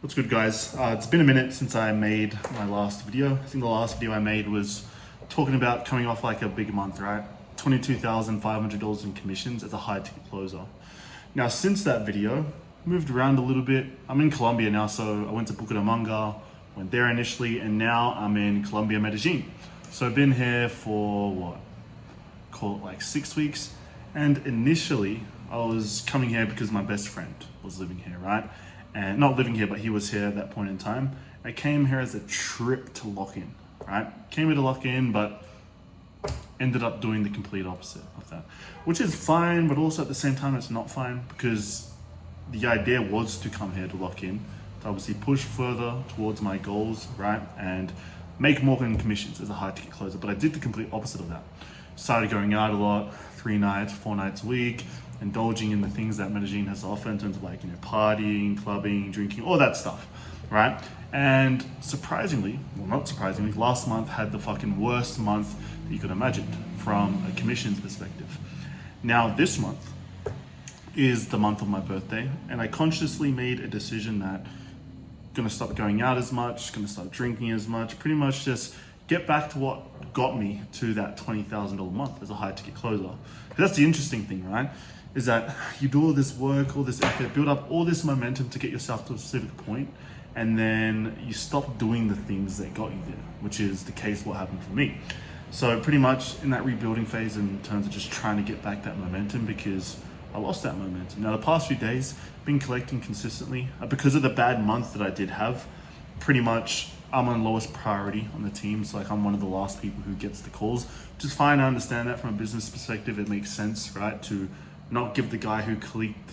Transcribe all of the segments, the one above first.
What's good, guys? It's been a minute since I made my last video. I think the last video I made was talking about coming off like a big month, right? $22,500 in commissions as a high ticket closer. Now, since that video, moved around a little bit. I'm in Colombia now, so I went to Bucaramanga, went there initially, and now I'm in Colombia, Medellin. So I've been here for call it like 6 weeks. And initially, I was coming here because my best friend was living here, right? And not living here, but he was here at that point in time. I came here as a trip to lock in, right? Came here to lock in, but ended up doing the complete opposite of that, which is fine, but also at the same time, it's not fine because the idea was to come here to lock in, to obviously push further towards my goals, right? And make more in commissions as a high ticket closer. But I did the complete opposite of that. Started going out a lot, 3 nights, 4 nights a week, indulging in the things that Medellin has to offer in terms of like, partying, clubbing, drinking, all that stuff, right? And surprisingly, well, not surprisingly, last month had the fucking worst month that you could imagine from a commissions perspective. Now this month is the month of my birthday, and I consciously made a decision that I'm gonna stop going out as much, gonna stop drinking as much, pretty much just get back to what got me to that $20,000 a month as a high ticket closer. That's the interesting thing, right? Is that you do all this work, all this effort, build up all this momentum to get yourself to a specific point, and then you stop doing the things that got you there, which is the case what happened for me. So pretty much in that rebuilding phase in terms of just trying to get back that momentum because I lost that momentum. Now the past few days, been collecting consistently because of the bad month that I did have. Pretty much I'm on lowest priority on the team. So like I'm one of the last people who gets the calls, which is fine. I understand that from a business perspective. It makes sense, right? To not give the guy who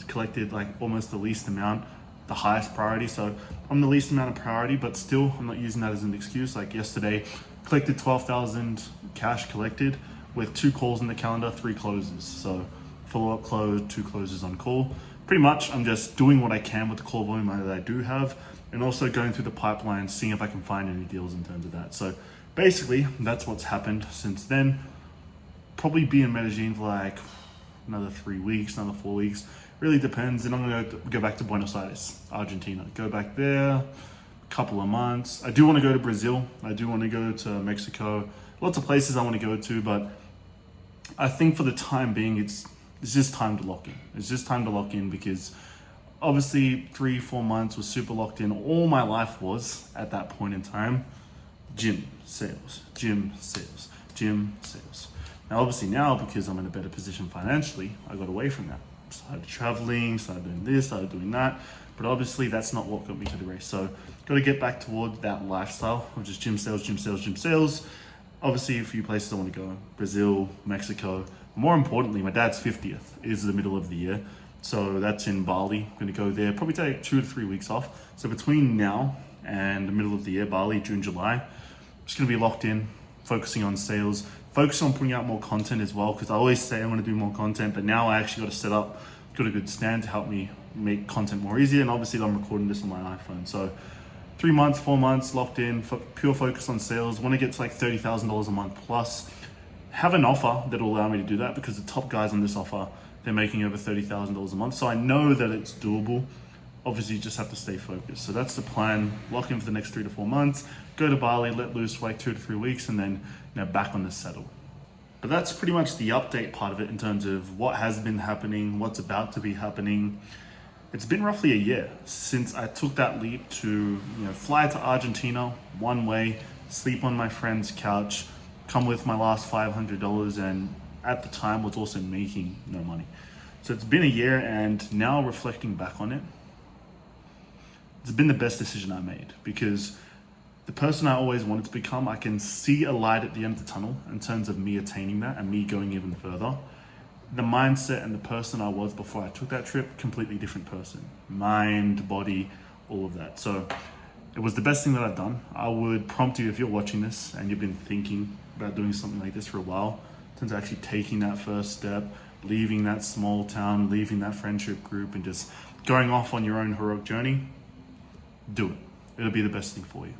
collected like almost the least amount the highest priority. So I'm the least amount of priority, but still I'm not using that as an excuse. Like yesterday, collected 12,000 cash collected with 2 calls in the calendar, 3 closes. So follow-up close, 2 closes on call. Pretty much I'm just doing what I can with the call volume that I do have, and also going through the pipeline, seeing if I can find any deals in terms of that. So basically that's what's happened since then. Probably be in Medellin for like another 3 weeks, another 4 weeks. Really depends. Then I'm gonna go back to Buenos Aires, Argentina. Go back there, a couple of months. I do want to go to Brazil. I do want to go to Mexico. Lots of places I want to go to, but I think for the time being, it's just time to lock in. It's just time to lock in because obviously 3-4 months was super locked in. All my life was at that point in time, gym sales, gym sales, gym sales. Now, obviously now, because I'm in a better position financially, I got away from that. Started traveling, started doing this, started doing that. But obviously that's not what got me to the race. So got to get back toward that lifestyle of just gym sales, gym sales, gym sales. Obviously a few places I want to go, Brazil, Mexico. More importantly, my dad's 50th is the middle of the year. So that's in Bali. I'm going to go there, probably take 2 to 3 weeks off. So between now and the middle of the year, Bali, June, July, I'm just going to be locked in, focusing on sales, focus on putting out more content as well, because I always say I want to do more content, but now I actually got to set up, got a good stand to help me make content more easier. And obviously I'm recording this on my iPhone. So 3 months, 4 months locked in, pure focus on sales. Want to get to like $30,000 a month plus. Have an offer that will allow me to do that because the top guys on this offer, they're making over $30,000 a month. So I know that it's doable. Obviously you just have to stay focused. So that's the plan. Lock in for the next 3 to 4 months, go to Bali, let loose for like 2 to 3 weeks, and then back on the saddle. But that's pretty much the update part of it in terms of what has been happening, what's about to be happening. It's been roughly a year since I took that leap to fly to Argentina one way, sleep on my friend's couch, come with my last $500, and at the time was also making no money. So it's been a year, and now reflecting back on it, it's been the best decision I made because the person I always wanted to become, I can see a light at the end of the tunnel in terms of me attaining that and me going even further. The mindset and the person I was before I took that trip, completely different person. Mind, body, all of that. So it was the best thing that I've done. I would prompt you, if you're watching this and you've been thinking about doing something like this for a while, in terms of actually taking that first step, leaving that small town, leaving that friendship group, and just going off on your own heroic journey, do it. It'll be the best thing for you.